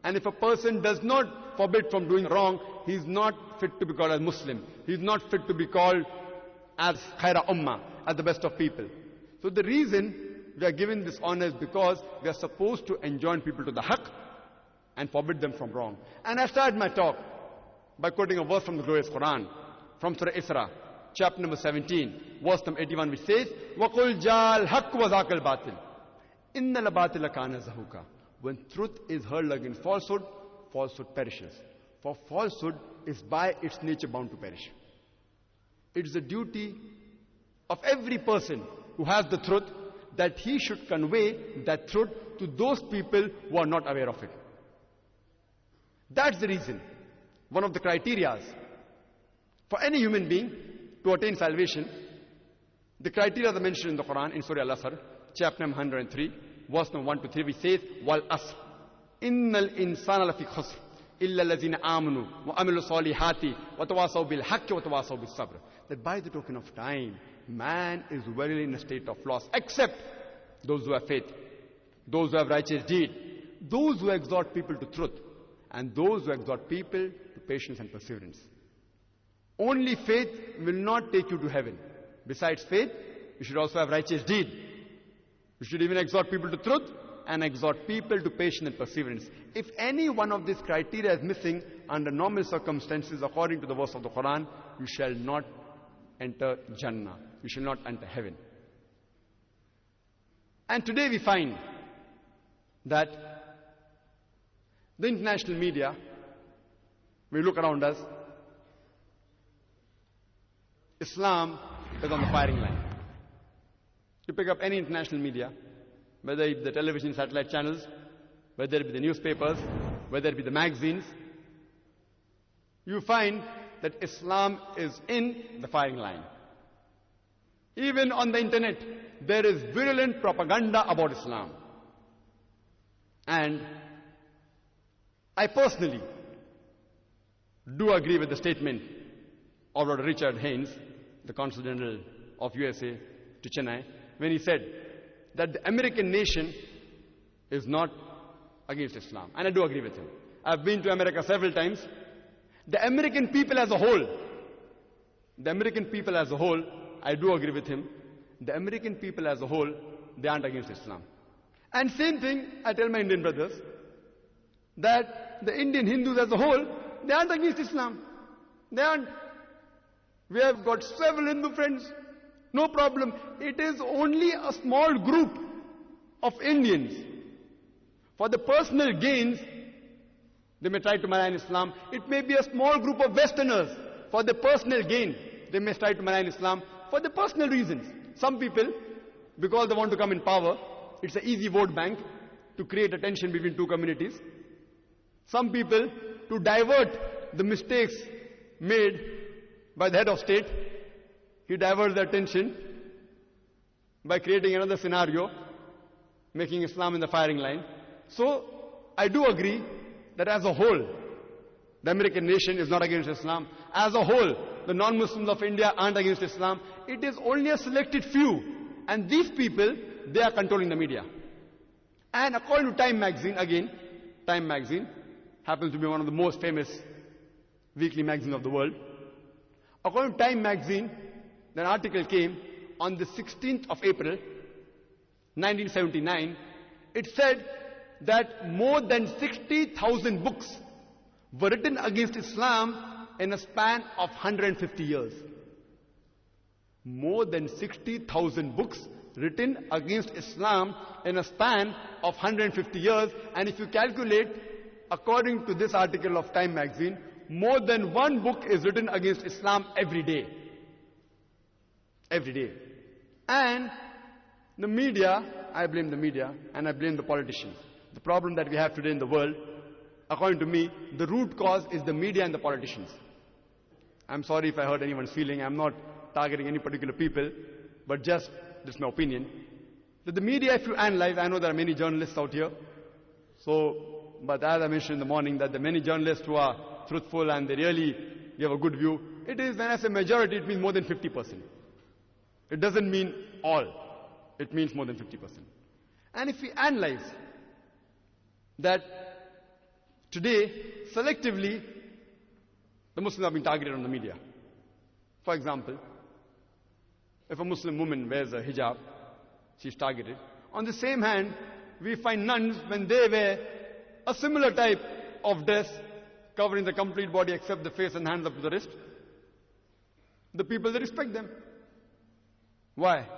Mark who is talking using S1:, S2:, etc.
S1: And if a person does not forbid from doing wrong, he is not fit to be called as Muslim. He is not fit to be called as Khaira Ummah, as the best of people. So the reason we are given this honor is because we are supposed to enjoin people to the haqq and forbid them from wrong. And I started my talk by quoting a verse from the glorious Quran, from Surah Isra, chapter number 17, verse number 81, which says, وَقُلْ جَاءَ الْحَقُّ وَزَاقَ الْبَاطِلِ إِنَّ الْبَاطِلَ كَانَ زَهُوقًا. When truth is hurled against falsehood, falsehood perishes. For falsehood is by its nature bound to perish. It is the duty of every person who has the truth that he should convey that truth to those people who are not aware of it. That's the reason. One of the criteria for any human being to attain salvation, the criteria are mentioned in the Quran in Surah Al-Asr, chapter number 103, verse number 1 to 3, which says, Wal asr, innal insana lafi khusr, illa allazina amanu, wa amilu salihati, wa tawasaw bil haqqi, wa tawasaw bis sabr. That by the token of time, man is verily in a state of loss, except those who have faith, those who have righteous deed, those who exhort people to truth, and those who exhort people to patience and perseverance. Only faith will not take you to heaven. Besides faith, you should also have righteous deed. You should even exhort people to truth and exhort people to patience and perseverance. If any one of these criteria is missing under normal circumstances, according to the verse of the Quran, you shall not enter Jannah. You shall not enter heaven. And today we find that the international media, we look around us, Islam is on the firing line. You pick up any international media, whether it be the television, satellite channels, whether it be the newspapers, whether it be the magazines, you find that Islam is in the firing line. Even on the internet, there is virulent propaganda about Islam. And I personally do agree with the statement of Lord Richard Haynes, the Consul General of USA to Chennai, when he said that the American nation is not against Islam. And I do agree with him. I've been to America several times. The American people as a whole, I do agree with him. The American people as a whole, they aren't against Islam. And same thing, I tell my Indian brothers, that the Indian Hindus as a whole, they aren't against Islam. They aren't. We have got several Hindu friends. No problem. It is only a small group of Indians. For the personal gains, they may try to malign Islam. It may be a small group of Westerners. For the personal gain, they may try to malign Islam for the personal reasons. Some people, because they want to come in power, it's an easy vote bank to create a tension between two communities. Some people, to divert the mistakes made by the head of state, he diverts the attention by creating another scenario, making Islam in the firing line. So, I do agree that as a whole, the American nation is not against Islam. As a whole, the non-Muslims of India aren't against Islam. It is only a selected few. And these people, they are controlling the media. And according to Time magazine, again, Time magazine happens to be one of the most famous weekly magazines of the world. According to Time magazine, an article came on the 16th of April, 1979. It said that more than 60,000 books were written against Islam in a span of 150 years. More than 60,000 books written against Islam in a span of 150 years. And if you calculate, according to this article of Time magazine, more than one book is written against Islam every day. Every day. And the media, I blame the media and I blame the politicians. The problem that we have today in the world, according to me, the root cause is the media and the politicians. I'm sorry if I hurt anyone's feeling. I'm not targeting any particular people, but just, this is my opinion, that the media, if you analyze, I know there are many journalists out here, so, but as I mentioned in the morning, that the many journalists who are truthful and they really give a good view, it is, when I say majority, it means more than 50%. It doesn't mean all. It means more than 50%. And if we analyze that Today, selectively, the Muslims are being targeted on the media. For example, if a Muslim woman wears a hijab, she's targeted. On the same hand, we find nuns, when they wear a similar type of dress, covering the complete body except the face and hands up to the wrist, the people, they respect them. Why?